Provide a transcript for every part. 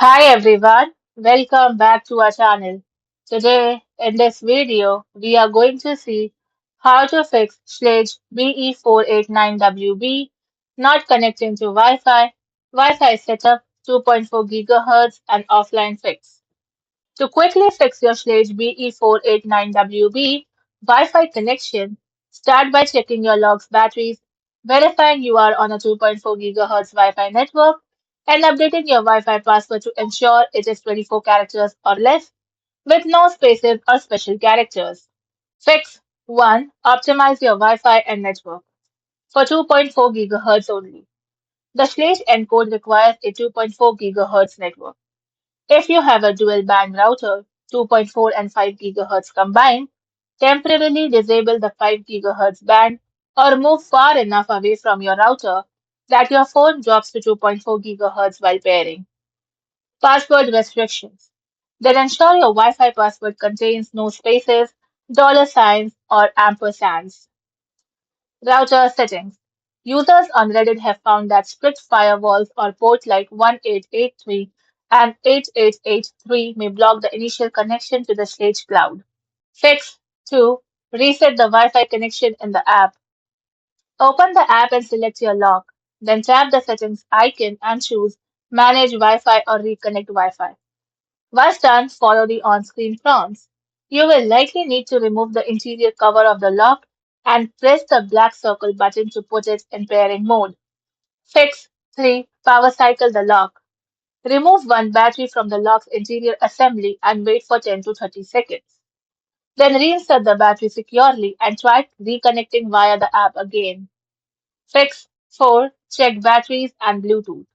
Hi everyone, welcome back to our channel. Today in this video, we are going to see how to fix Schlage BE489WB not connecting to Wi-Fi setup 2.4 GHz and offline fix. To quickly fix your Schlage BE489WB Wi-Fi connection, start by checking your log's batteries, verifying you are on a 2.4 GHz Wi-Fi network, and updating your Wi-Fi password to ensure it is 24 characters or less with no spaces or special characters. Fix 1. Optimize your Wi-Fi and network for 2.4 GHz only. The Schlage encode requires a 2.4 GHz network. If you have a dual band router, 2.4 and 5 GHz combined, temporarily disable the 5 GHz band or move far enough away from your router that your phone drops to 2.4 GHz while pairing. Password restrictions. Then ensure your Wi-Fi password contains no spaces, dollar signs, or ampersands. Router settings. Users on Reddit have found that strict firewalls or ports like 1883 and 8883 may block the initial connection to the Sage cloud. Fix 2. Reset the Wi-Fi connection in the app. Open the app and select your lock. Then tap the settings icon and choose Manage Wi-Fi or Reconnect Wi-Fi. Once done, follow the on-screen prompts. You will likely need to remove the interior cover of the lock and press the black circle button to put it in pairing mode. Fix 3. Power cycle the lock. Remove one battery from the lock's interior assembly and wait for 10 to 30 seconds. Then reinsert the battery securely and try reconnecting via the app again. Fix 4. Check batteries and Bluetooth.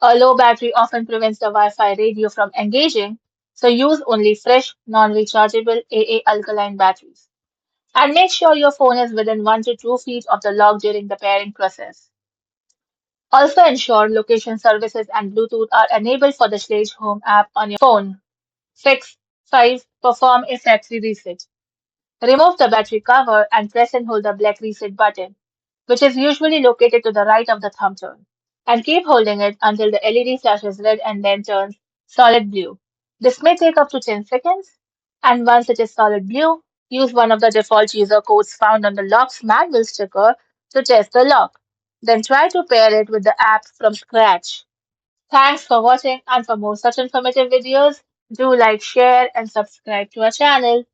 A low battery often prevents the Wi-Fi radio from engaging, so use only fresh, non-rechargeable AA alkaline batteries. And make sure your phone is within 1 to 2 feet of the lock during the pairing process. Also ensure location services and Bluetooth are enabled for the Schlage Home app on your phone. Fix 5. Perform a factory reset. Remove the battery cover and press and hold the black reset button, which is usually located to the right of the thumb turn, and keep holding it until the LED flashes red and then turns solid blue. This may take up to 10 seconds, and once it is solid blue, use one of the default user codes found on the lock's manual sticker to test the lock. Then try to pair it with the app from scratch. Thanks for watching, and for more such informative videos, do like, share, and subscribe to our channel.